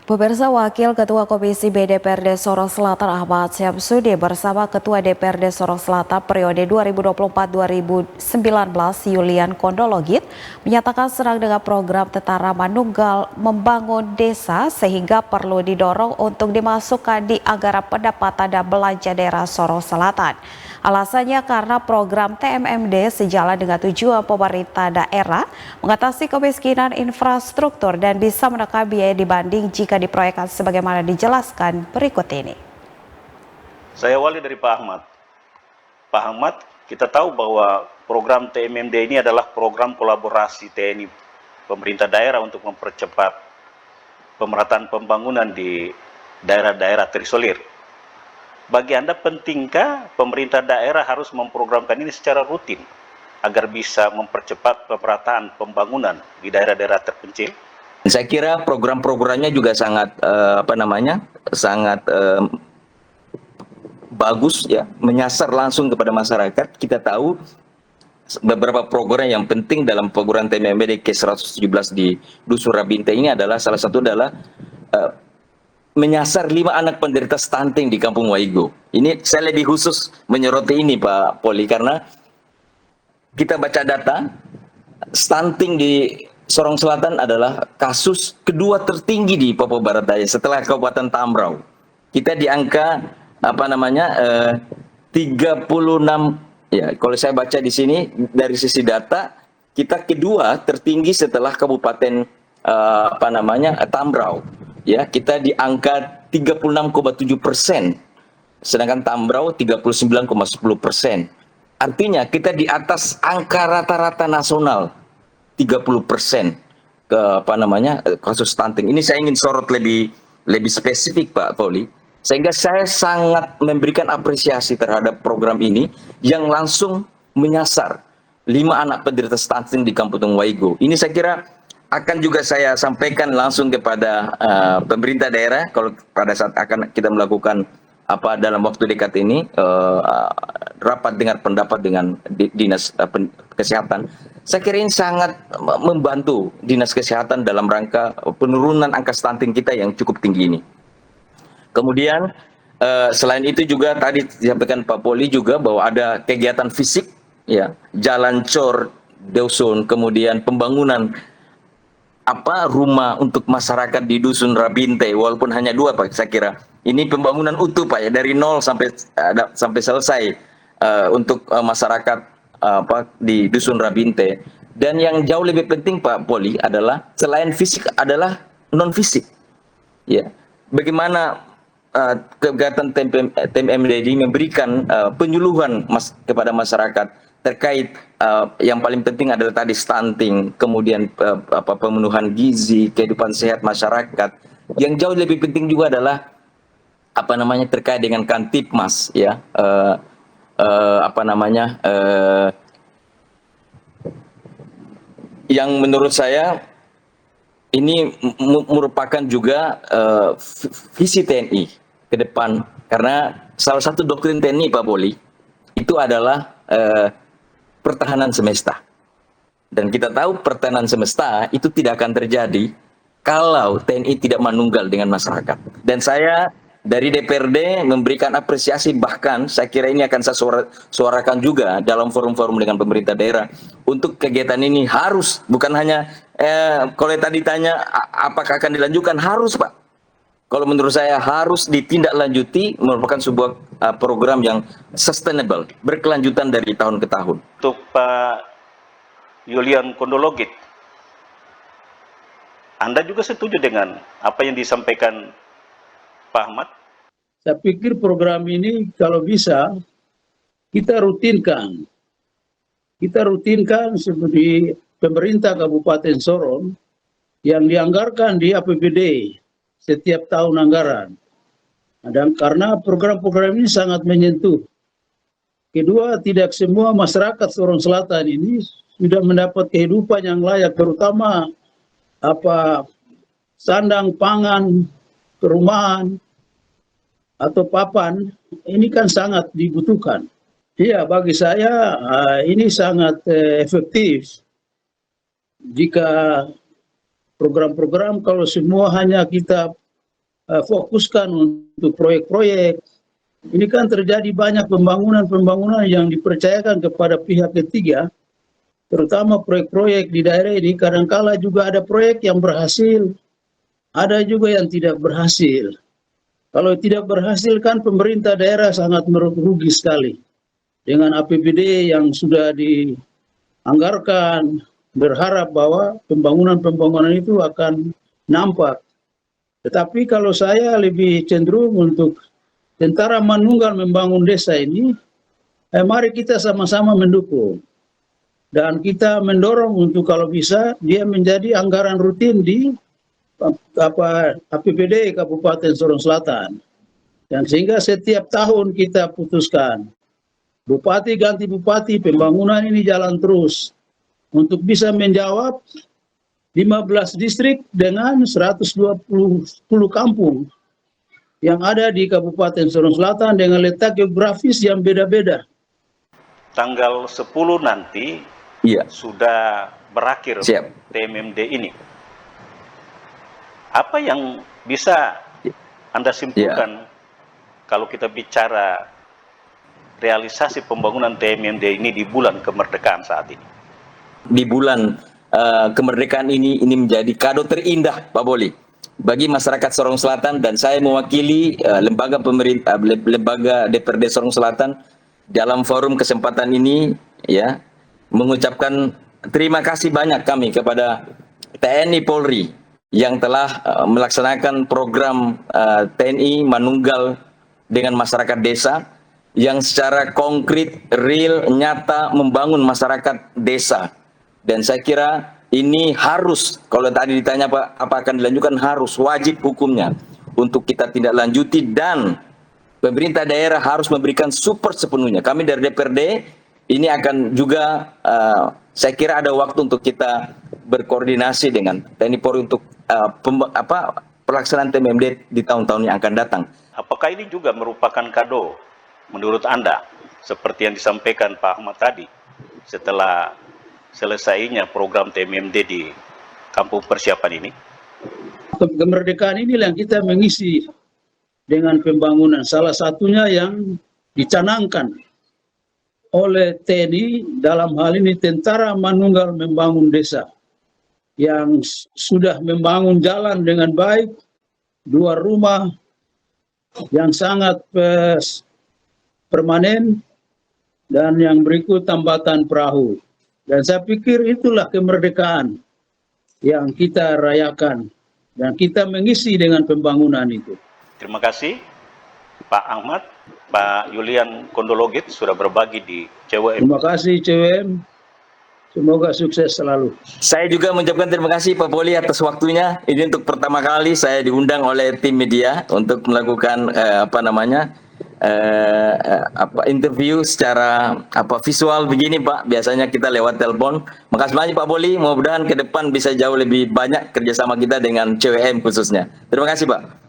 Pemirsa, Wakil Ketua Komisi B DPRD Sorong Selatan Ahmad Syamsudi bersama Ketua DPRD Sorong Selatan periode 2024-2019 Yulian Kondologit menyatakan senang dengan program Tentara Manunggal membangun desa sehingga perlu didorong untuk dimasukkan di anggaran pendapatan dan belanja daerah Sorong Selatan. Alasannya karena program TMMD sejalan dengan tujuan pemerintah daerah mengatasi kemiskinan infrastruktur dan bisa menekan biaya dibanding jika diproyekkan sebagaimana dijelaskan berikut ini. Saya awali dari Pak Ahmad. Pak Ahmad, kita tahu bahwa program TMMD ini adalah program kolaborasi TNI pemerintah daerah untuk mempercepat pemerataan pembangunan di daerah-daerah terisolir. Bagi Anda pentingkah pemerintah daerah harus memprogramkan ini secara rutin agar bisa mempercepat pemerataan pembangunan di daerah-daerah terpencil? Saya kira program-programnya juga sangat sangat bagus ya, menyasar langsung kepada masyarakat. Kita tahu beberapa program yang penting dalam program TMMD ke-117 di Dusun Rabinte ini adalah salah satu adalah menyasar 5 anak penderita stunting di Kampung Waigo. Ini saya lebih khusus menyoroti ini Pak Poli karena kita baca data stunting di Sorong Selatan adalah kasus kedua tertinggi di Papua Barat Daya setelah Kabupaten Tambrau. Kita di angka 36 ya, kalau saya baca di sini dari sisi data kita kedua tertinggi setelah Kabupaten Tambrau. Ya, kita di angka 36,7%, sedangkan Tambrau 39,10%. Artinya kita di atas angka rata-rata nasional 30% ke kasus stunting. Ini saya ingin sorot lebih spesifik Pak Poli, sehingga saya sangat memberikan apresiasi terhadap program ini yang langsung menyasar 5 anak penderita stunting di Kampung Waigo. Ini saya kira akan juga saya sampaikan langsung kepada pemerintah daerah kalau pada saat akan kita melakukan dalam waktu dekat ini rapat dengar pendapat dengan dinas kesehatan. Saya kira ini sangat membantu dinas kesehatan dalam rangka penurunan angka stunting kita yang cukup tinggi ini. Kemudian selain itu juga tadi disampaikan Pak Poli juga bahwa ada kegiatan fisik ya, jalan cor dusun, kemudian pembangunan rumah untuk masyarakat di Dusun Rabinte, walaupun hanya 2 Pak, saya kira ini pembangunan utuh Pak ya, dari nol sampai selesai untuk masyarakat di Dusun Rabinte. Dan yang jauh lebih penting Pak Poli adalah selain fisik adalah non fisik ya, bagaimana kegiatan TMMD ini memberikan penyuluhan kepada masyarakat terkait yang paling penting adalah tadi stunting, kemudian pemenuhan gizi, kehidupan sehat masyarakat. Yang jauh lebih penting juga adalah terkait dengan Kantipmas ya, yang menurut saya ini merupakan juga visi TNI ke depan, karena salah satu doktrin TNI Pak Poli itu adalah pertahanan semesta. Dan kita tahu pertahanan semesta itu tidak akan terjadi kalau TNI tidak manunggal dengan masyarakat. Dan saya dari DPRD memberikan apresiasi, bahkan saya kira ini akan saya suarakan juga dalam forum-forum dengan pemerintah daerah untuk kegiatan ini harus, bukan hanya kalau tadi tanya apakah akan dilanjutkan, harus Pak. Kalau menurut saya harus ditindaklanjuti, merupakan sebuah program yang sustainable, berkelanjutan dari tahun ke tahun. Untuk Pak Yulian Kondologit, Anda juga setuju dengan apa yang disampaikan Pak Ahmad? Saya pikir program ini kalau bisa kita rutinkan. Kita rutinkan seperti pemerintah Kabupaten Sorong yang dianggarkan di APBD setiap tahun anggaran. Dan karena program-program ini sangat menyentuh. Kedua, tidak semua masyarakat Sorong Selatan ini sudah mendapat kehidupan yang layak, terutama sandang pangan, perumahan atau papan, ini kan sangat dibutuhkan. Iya, bagi saya ini sangat efektif jika program-program kalau semua hanya kita fokuskan untuk proyek-proyek. Ini kan terjadi banyak pembangunan-pembangunan yang dipercayakan kepada pihak ketiga, terutama proyek-proyek di daerah ini. Kadangkala juga ada proyek yang berhasil, ada juga yang tidak berhasil. Kalau tidak berhasil kan pemerintah daerah sangat merugi sekali. Dengan APBD yang sudah dianggarkan, berharap bahwa pembangunan-pembangunan itu akan nampak. Tetapi kalau saya lebih cenderung untuk tentara manunggal membangun desa ini, mari kita sama-sama mendukung. Dan kita mendorong untuk kalau bisa dia menjadi anggaran rutin di APBD Kabupaten Sorong Selatan. Dan sehingga setiap tahun kita putuskan, bupati ganti bupati, pembangunan ini jalan terus. Untuk bisa menjawab 15 distrik dengan 120 kampung yang ada di Kabupaten Sorong Selatan dengan letak geografis yang beda-beda. Tanggal 10 nanti Iya. sudah berakhir Siap. TMMD ini. Apa yang bisa Anda simpulkan kalau kita bicara realisasi pembangunan TMMD ini di bulan kemerdekaan saat ini? Di bulan kemerdekaan ini menjadi kado terindah, Pak Boli, bagi masyarakat Sorong Selatan, dan saya mewakili lembaga pemerintah, lembaga DPRD Sorong Selatan dalam forum kesempatan ini ya mengucapkan terima kasih banyak kami kepada TNI Polri yang telah melaksanakan program TNI Manunggal dengan masyarakat desa yang secara konkret, real, nyata membangun masyarakat desa. Dan saya kira ini harus, kalau tadi ditanya Pak, apa akan dilanjutkan, harus, wajib hukumnya untuk kita tindak lanjuti, dan pemerintah daerah harus memberikan support sepenuhnya. Kami dari DPRD ini akan juga, saya kira ada waktu untuk kita berkoordinasi dengan TNI Polri untuk pelaksanaan TMMD di tahun-tahun yang akan datang. Apakah ini juga merupakan kado menurut Anda, seperti yang disampaikan Pak Ahmad tadi, setelah selesainya program TMMD di kampung persiapan ini? Kemerdekaan inilah yang kita mengisi dengan pembangunan. Salah satunya yang dicanangkan oleh TNI, dalam hal ini Tentara Manunggal Membangun Desa, yang sudah membangun jalan dengan baik, 2 rumah yang sangat permanen, dan yang berikut tambatan perahu. Dan saya pikir itulah kemerdekaan yang kita rayakan, dan kita mengisi dengan pembangunan itu. Terima kasih Pak Ahmad, Pak Julian Kondologit sudah berbagi di CWM. Terima kasih CWM. Semoga sukses selalu. Saya juga mengucapkan terima kasih Pak Poli atas waktunya. Ini untuk pertama kali saya diundang oleh tim media untuk melakukan interview secara visual begini Pak. Biasanya kita lewat telepon. Makasih banyak Pak Poli. Mudah-mudahan ke depan bisa jauh lebih banyak kerjasama kita dengan CWM khususnya. Terima kasih Pak.